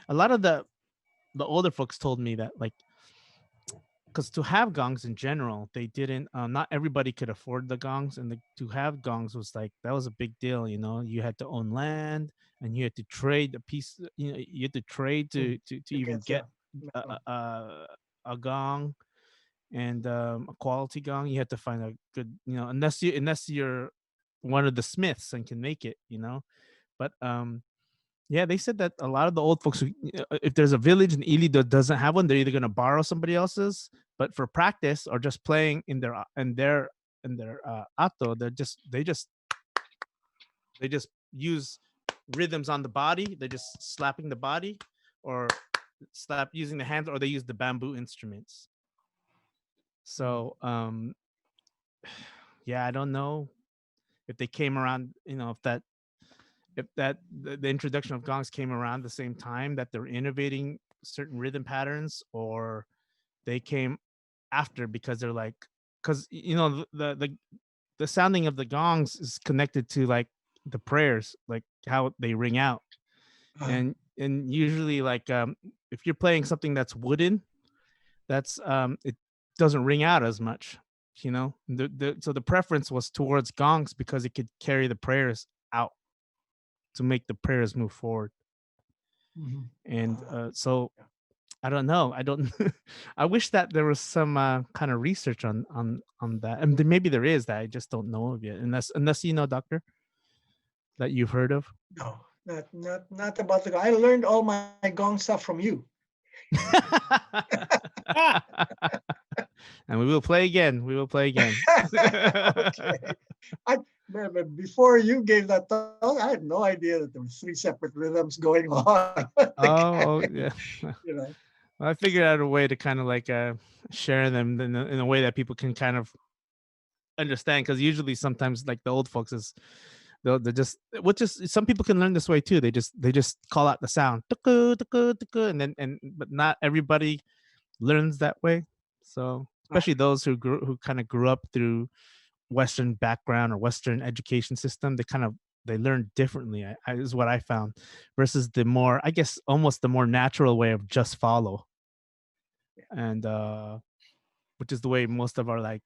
a lot of the older folks told me that, like, because to have gongs in general, they didn't. Not everybody could afford the gongs, and to have gongs was like that was a big deal. You know, you had to own land, and you had to trade a piece. You know, you had to trade Mm. to You even get, get yeah, a metal. a gong, and a quality gong. You had to find a good, you know, unless you're one of the smiths and can make it. You know, but yeah, they said that a lot of the old folks, if there's a village in Ili that doesn't have one, they're either going to borrow somebody else's, but for practice or just playing in their ato, they just use rhythms on the body. They're just slapping the body, or slap using the hands, or they use the bamboo instruments. Mm. So yeah, I don't know if they came around, if the introduction of gongs came around the same time that they're innovating certain rhythm patterns, or they came after because they're like, because the sounding of the gongs is connected to like the prayers, like how they ring out. Uh, And usually, like, if you're playing something that's wooden, that's it doesn't ring out as much, so the preference was towards gongs because it could carry the prayers out to make the prayers move forward. mhm. And Uh, so yeah. I don't know. I don't. I wish that there was some kind of research on that, and maybe there is that I just don't know of yet. Unless doctor, that you've heard of. No, not about the. I learned all my gong stuff from you. Ah, And we will play again. We will play again. Okay. I but before you gave that talk, I had no idea that there were three separate rhythms going on. Oh, yeah. You know, Well, I figured out a way to kind of like share them in a way that people can kind of understand, because usually sometimes like the old folks is they're just, which is, some people can learn this way too. They just call out the sound, tuku, tuku, tuku, and but not everybody learns that way. So especially those who kind of grew up through Western background or Western education system, they learn differently. Is what I found, versus the more, I guess, almost the more natural way of just follow, and which is the way most of our like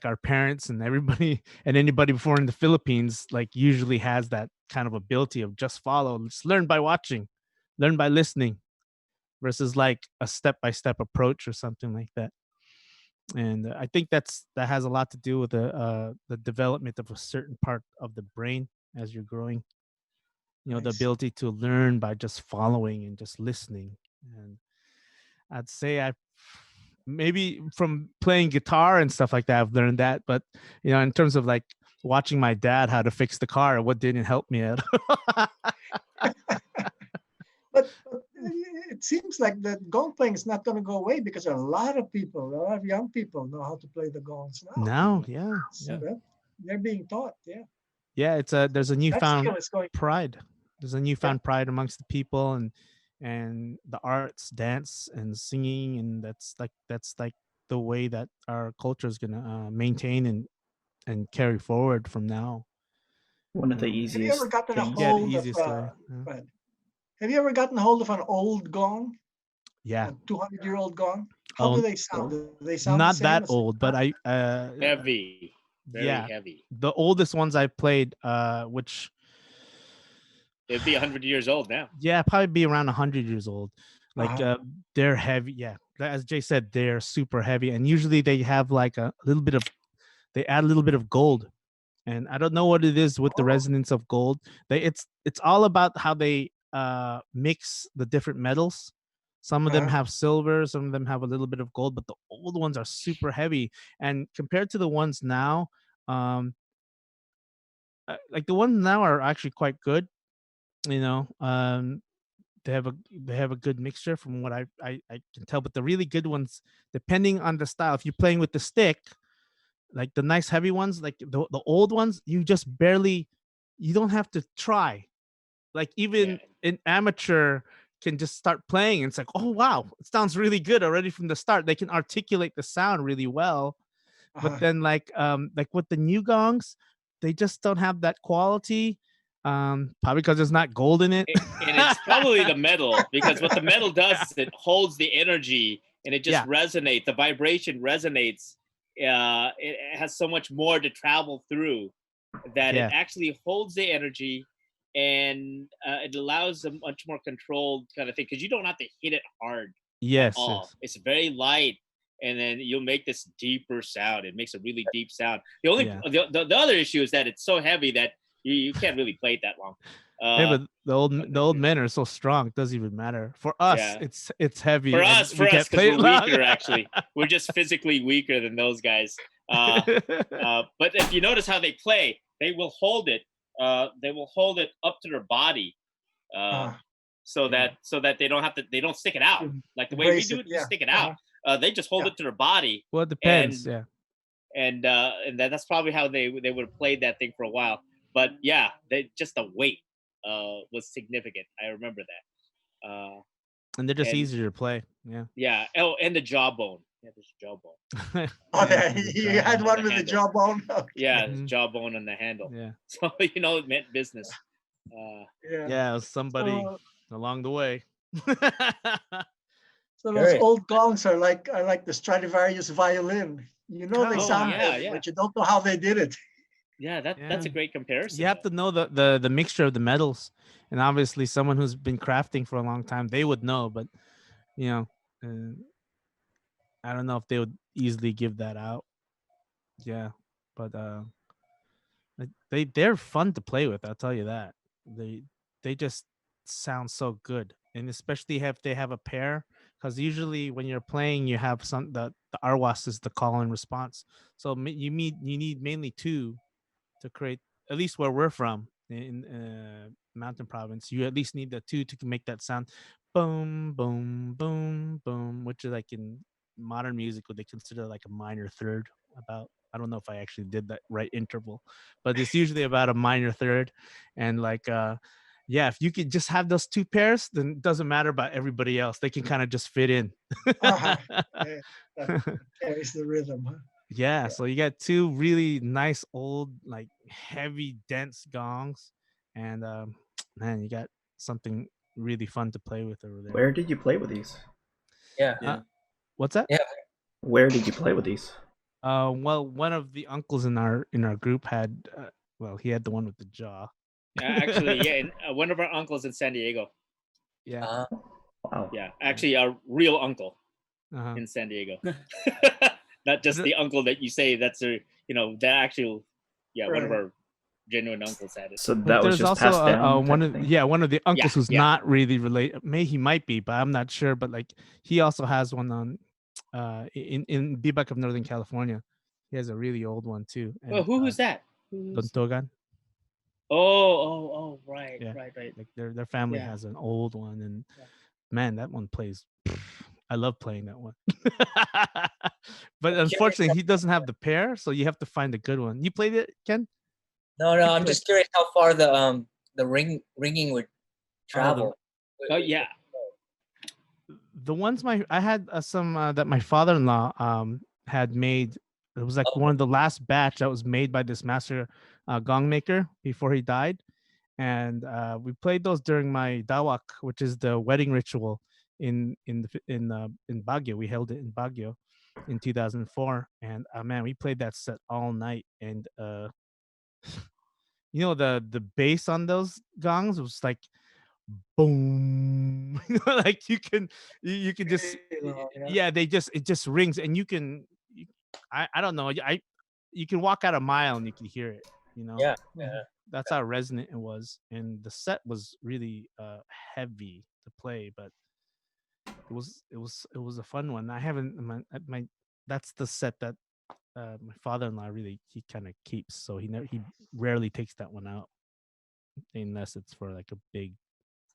our parents and everybody and anybody before in the Philippines like usually has that kind of ability of just follow, just learn by watching, learn by listening, versus like a step by step approach or something like that. And I think that has a lot to do with the development of a certain part of the brain as you're growing. The I see. ability to learn by just following and just listening. And I'd say I maybe from playing guitar and stuff like that, I've learned that. But in terms of like watching my dad how to fix the car, what didn't help me at all. But it seems like that gong playing is not going to go away because a lot of people, a lot of young people know how to play the gongs now. Now, yeah, So yeah, that they're being taught. Yeah, yeah. There's a that newfound skill is going. pride. There's a Yeah, newfound pride amongst the people, and the arts, dance, and singing, and that's like the way that our culture is gonna maintain and carry forward from now. One of You the know, have you ever easiest gotten a yeah, the things. hold of? easiest way. Right. Have you ever gotten a hold of an old gong, Yeah. a 200-year-old gong? How do Oh, they sound? Oh, Do they sound the not same as that they old, but sound? heavy, very yeah, heavy. the oldest ones I played, which It'd be 100 years old now. yeah, probably be around 100 years old. Like, Uh-huh. they're heavy. Yeah, as Jay said, they're super heavy, and usually they have like a little bit of, they add a little bit of gold, and I don't know what it is with the Oh, resonance of gold. It's all about how they mix the different metals. Some of them uh-huh. have silver, some of them have a little bit of gold, but the old ones are super heavy. And compared to the ones now, um, like the ones now are actually quite good. You know, they have a good mixture from what I can tell. But the really good ones, depending on the style, if you're playing with the stick, like the nice heavy ones, like the old ones, you don't have to try. Like Yeah, even an amateur can just start playing, and it's like, oh wow, it sounds really good already from the start. They can articulate the sound really well. But Uh-huh. then like with the new gongs, they just don't have that quality. Probably because there's not gold in it. And it's probably the metal, because what the metal does is it holds the energy and it just resonates. The vibration resonates. It has so much more to travel through that it actually holds the energy, and it allows a much more controlled kind of thing, because you don't have to hit it hard at all. It's very light, and then you'll make this deeper sound. It makes a really deep sound. The only the other issue is that it's so heavy that you can't really play it that long. But the old men are so strong, it doesn't even matter. For us, it's heavy. For us, because we're weaker, actually. We're just physically weaker than those guys. But if you notice how they play, they will hold it. They will hold it up to their body, so that they don't stick it out like the way we do it. You stick it out. They just hold it to their body. Well, it depends. And that's probably how they would have played that thing for a while. But yeah, just the weight was significant. I remember that. And they're just easier to play. Yeah. Yeah. Oh, and the jawbone. Yeah, there's jawbone. You had one with the jawbone. Okay. Yeah, jawbone on the handle. Yeah. So it meant business. It was somebody along the way. So those old gongs are like the Stradivarius violin. You know they sound good, but you don't know how they did it. Yeah, that's a great comparison. You have to know the mixture of the metals, and obviously someone who's been crafting for a long time, they would know. But I don't know if they would easily give that out. Yeah, but they're fun to play with. I'll tell you that. They just sound so good, and especially if they have a pair, because usually when you're playing, you have the arwas is the call and response. So you need mainly two to create, at least where we're from in Mountain Province. You at least need the two to make that sound, boom, boom, boom, boom, which is like in modern music what they consider like a minor third. I don't know if I actually did that right interval, but it's usually about a minor third. And like if you could just have those two pairs, then it doesn't matter about everybody else. They can kind of just fit in. That carries the rhythm, huh? Yeah, so you got two really nice old, like heavy, dense gongs, and man, you got something really fun to play with over there. Where did you play with these? Yeah. What's that? Yeah. Where did you play with these? Well, one of the uncles in our group had, he had the one with the jaw. Actually, and, one of our uncles in San Diego. Yeah. Wow. Yeah, actually, our real uncle in San Diego. Not just the uncle that you say that's that actual, one of our genuine uncles had it. So that was just passed down. One of the uncles who's not really related. He might be, but I'm not sure. But like he also has one on in Bibac of Northern California. He has a really old one too. And, well, who's that? Don Togan. Oh, right. Like their family has an old one, and man, that one plays. I love playing that one. But unfortunately, he doesn't have the pair, so you have to find a good one. You played it, Ken? No, I'm just curious how far the ringing would travel. Oh yeah. The ones I had some that my father-in-law had made. It was like one of the last batch that was made by this master gong maker before he died, and we played those during my dawak, which is the wedding ritual in Baguio. We held it in Baguio in 2004, and man, we played that set all night. And the bass on those gongs was like boom. Like you can just it just rings, and you can I don't know, you can walk out a mile and you can hear it. Yeah. That's how resonant it was, and the set was really heavy to play, but it was a fun one. I haven't that's the set that my father-in-law really he kind of keeps, so he rarely takes that one out unless it's for like a big.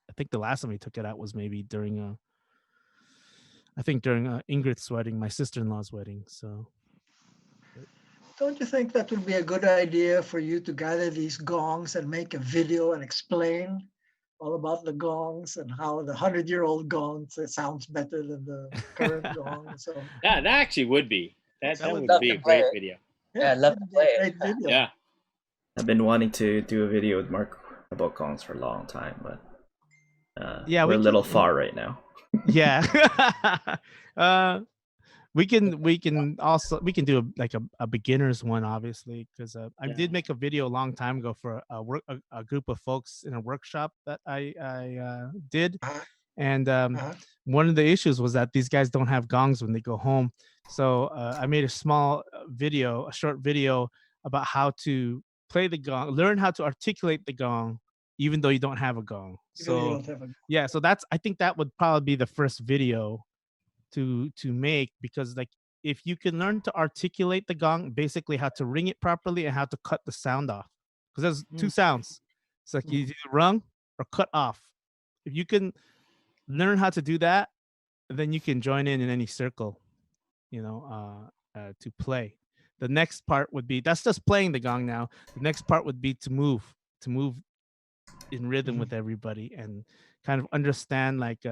I think the last time he took it out was maybe during Ingrid's wedding, my sister-in-law's wedding. So don't you think that would be a good idea for you to gather these gongs and make a video and explain all about the gongs and how the 100-year-old gong sounds better than the current gong? So that actually would be that would be a great video. Yeah, I'd love to play it. Great video. Yeah, I've been wanting to do a video with Mark about gongs for a long time, but Yeah, we're a little far right now. Yeah. We can also do a beginner's one, obviously, because I did make a video a long time ago for a group of folks in a workshop that I did, Uh-huh. and Uh-huh. one of the issues was that these guys don't have gongs when they go home. So I made a short video about how to play the gong, learn how to articulate the gong, even though you don't have a gong. Even though you So don't have a yeah, so I think that would probably be the first video to make, because like if you can learn to articulate the gong, basically how to ring it properly and how to cut the sound off, because there's two sounds. It's like you either rung or cut off. If you can learn how to do that, then you can join in any circle, to play. The next part would be, that's just playing the gong now. The next part would be to move in rhythm with everybody and kind of understand like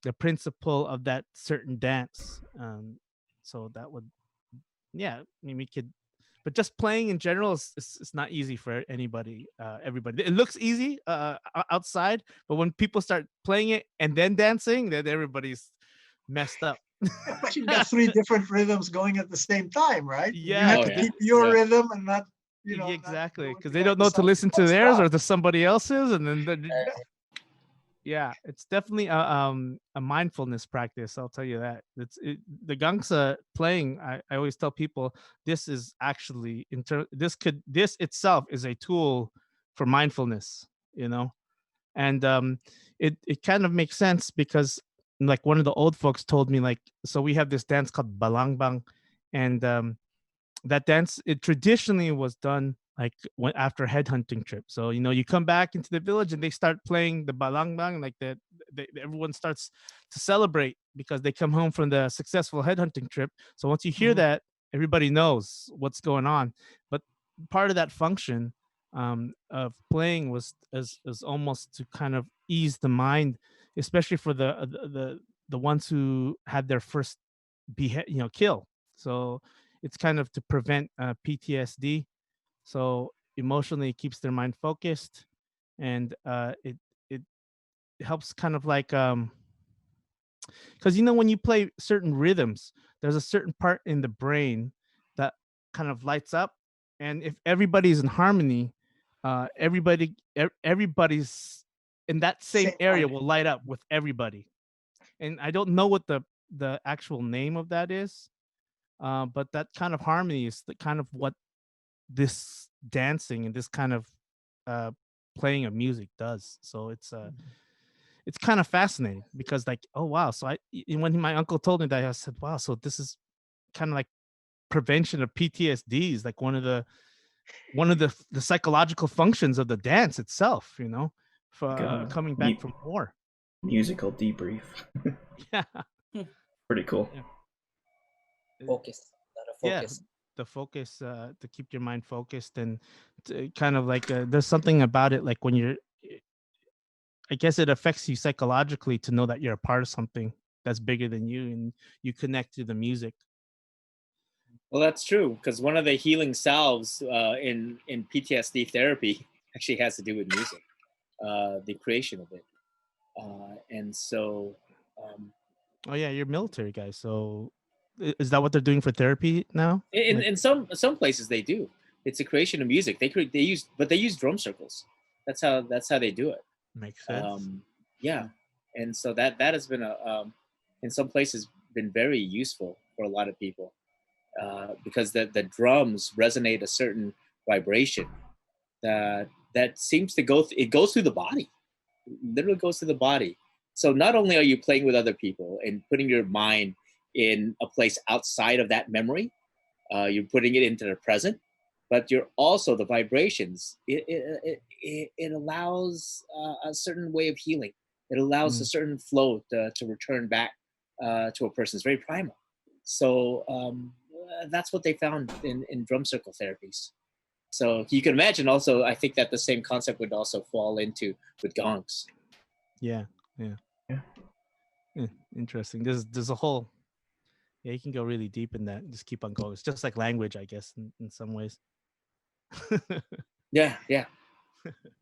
the principle of that certain dance. So that would, yeah, I mean, we could, but just playing in general is not easy for anybody, everybody. It looks easy outside, but when people start playing it and then dancing, then everybody's messed up. But you've got 3 different rhythms going at the same time, right? You Yeah, have to keep your rhythm and not, exactly, not because go they don't into know to listen to something theirs else. or to somebody else's, and then yeah, it's definitely a mindfulness practice. I'll tell you that. The Gansa playing. I always tell people this is actually this itself is a tool for mindfulness. And it kind of makes sense because like one of the old folks told me, like, so we have this dance called balangbang, and that dance, it traditionally was done like after headhunting trip. So you come back into the village and they start playing the balangbang, like everyone starts to celebrate because they come home from the successful headhunting trip. So once you hear that, everybody knows what's going on. But part of that function of playing is almost to kind of ease the mind, especially for the ones who had their first kill. So it's kind of to prevent PTSD. So emotionally, it keeps their mind focused, and it helps kind of like because when you play certain rhythms, there's a certain part in the brain that kind of lights up, and if everybody's in harmony, everybody's in that same Same area part. will light up with everybody. And I don't know what the actual name of that is, but that kind of harmony is the kind of what this dancing and this kind of uh, playing of music does. So it's kind of fascinating because like, oh wow, so when my uncle told me that, I said, wow, so this is kind of like prevention of PTSD is like one of the psychological functions of the dance itself, for Like coming back from war. Musical debrief. Yeah. Pretty cool. Yeah. Focus. Not a focus. Yeah, the focus, to keep your mind focused, and to kind of like there's something about it, like when I guess it affects you psychologically to know that you're a part of something that's bigger than you, and you connect to the music. Well, that's true, because one of the healing salves in PTSD therapy actually has to do with music, the creation of it, and so. Oh yeah, you're military guy, so is that what they're doing for therapy now? In some places they do. It's a creation of music. They use drum circles. That's how they do it. Makes sense. Yeah, and so that has been in some places been very useful for a lot of people, because the drums resonate a certain vibration that seems to it goes through the body. It literally goes through the body. So not only are you playing with other people and putting your mind in a place outside of that memory, you're putting it into the present, but you're also the vibrations. It allows a certain way of healing. It allows a certain flow to return back to a person. It's very primal. So that's what they found in drum circle therapies. So you can imagine also, I think that the same concept would also fall into with gongs. Yeah. Interesting. There's a whole, yeah, you can go really deep in that and just keep on going. It's just like language, I guess, in some ways. Yeah.